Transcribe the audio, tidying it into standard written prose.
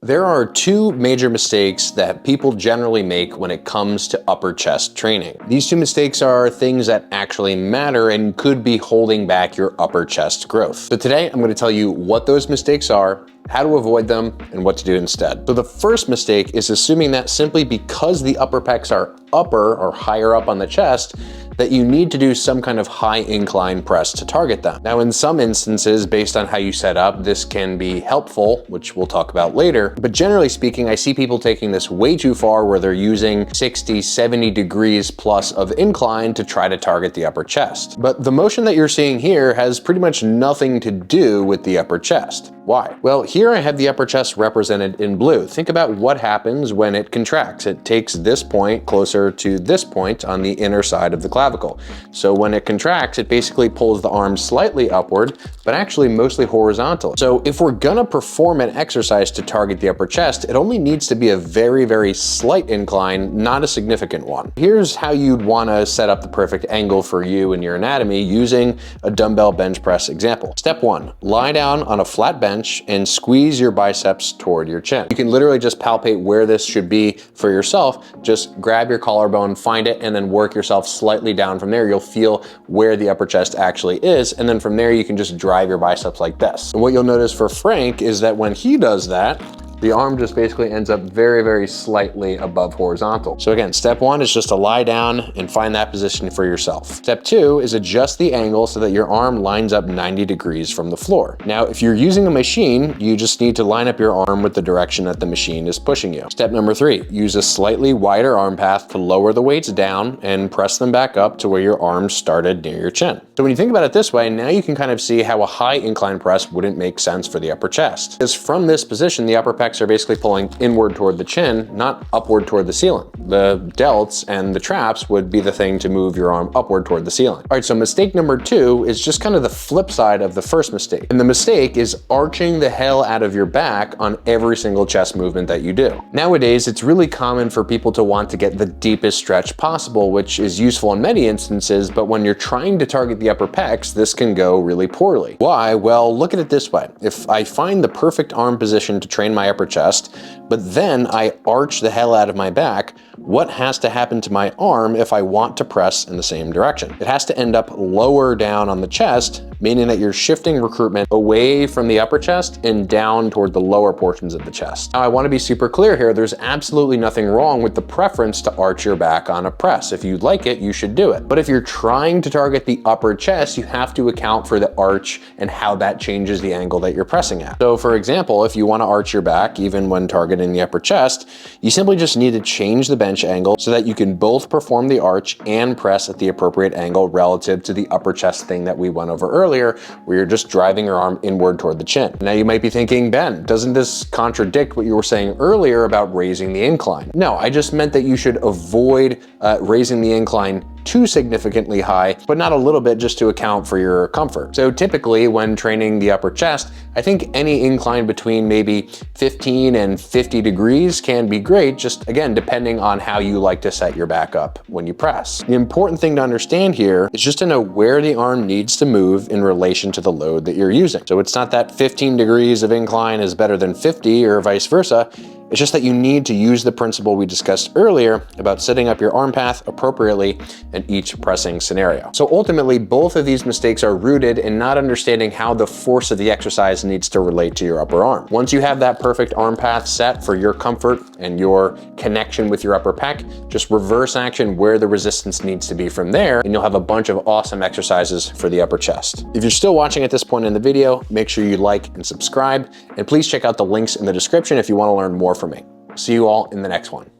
There are two major mistakes that people generally make when it comes to upper chest training. These two mistakes are things that actually matter and could be holding back your upper chest growth. So today I'm going to tell you what those mistakes are, how to avoid them, and what to do instead. So the first mistake is assuming that simply because the upper pecs are upper or higher up on the chest, that you need to do some kind of high incline press to target them. Now, in some instances, based on how you set up, this can be helpful, which we'll talk about later. But generally speaking, I see people taking this way too far where they're using 60, 70 degrees plus of incline to try to target the upper chest. But the motion that you're seeing here has pretty much nothing to do with the upper chest. Why? Well, here I have the upper chest represented in blue. Think about what happens when it contracts. It takes this point closer to this point on the inner side of the clavicle. So when it contracts, it basically pulls the arm slightly upward, but actually mostly horizontal. So if we're gonna perform an exercise to target the upper chest, it only needs to be a very, very slight incline, not a significant one. Here's how you'd wanna set up the perfect angle for you and your anatomy using a dumbbell bench press example. Step one, lie down on a flat bench and squeeze your biceps toward your chin. You can literally just palpate where this should be for yourself. Just grab your collarbone, find it, and then work yourself slightly down from there. You'll feel where the upper chest actually is, and then from there you can just drive your biceps like this. And what you'll notice for Frank is that when he does that, the arm just basically ends up very, very slightly above horizontal. So again, step one is just to lie down and find that position for yourself. Step two is adjust the angle so that your arm lines up 90 degrees from the floor. Now, if you're using a machine, you just need to line up your arm with the direction that the machine is pushing you. Step number three, use a slightly wider arm path to lower the weights down and press them back up to where your arms started near your chin. So when you think about it this way, now you can kind of see how a high incline press wouldn't make sense for the upper chest. Because from this position, the upper pecs are basically pulling inward toward the chin, not upward toward the ceiling. The delts and the traps would be the thing to move your arm upward toward the ceiling. All right, so mistake number two is just kind of the flip side of the first mistake. And the mistake is arching the hell out of your back on every single chest movement that you do. Nowadays, it's really common for people to want to get the deepest stretch possible, which is useful in many instances, but when you're trying to target the upper pecs, this can go really poorly. Why? Well, look at it this way. If I find the perfect arm position to train my upper chest, but then I arch the hell out of my back, what has to happen to my arm if I want to press in the same direction? It has to end up lower down on the chest, meaning that you're shifting recruitment away from the upper chest and down toward the lower portions of the chest. Now, I want to be super clear here. There's absolutely nothing wrong with the preference to arch your back on a press. If you like it, you should do it. But if you're trying to target the upper chest, you have to account for the arch and how that changes the angle that you're pressing at. So for example, if you want to arch your back, even when targeting the upper chest, you simply just need to change the bench angle so that you can both perform the arch and press at the appropriate angle relative to the upper chest thing that we went over earlier, where you're just driving your arm inward toward the chin. Now you might be thinking, Ben, doesn't this contradict what you were saying earlier about raising the incline? No, I just meant that you should avoid raising the incline too significantly high, but not a little bit, just to account for your comfort. So typically when training the upper chest, I think any incline between maybe 15 and 50 degrees can be great, just again, depending on how you like to set your back up when you press. The important thing to understand here is just to know where the arm needs to move in relation to the load that you're using. So it's not that 15 degrees of incline is better than 50 or vice versa. It's just that you need to use the principle we discussed earlier about setting up your arm path appropriately in each pressing scenario. So ultimately, both of these mistakes are rooted in not understanding how the force of the exercise needs to relate to your upper arm. Once you have that perfect arm path set for your comfort and your connection with your upper pec, just reverse action where the resistance needs to be from there, and you'll have a bunch of awesome exercises for the upper chest. If you're still watching at this point in the video, make sure you like and subscribe, and please check out the links in the description if you want to learn more from me. See you all in the next one.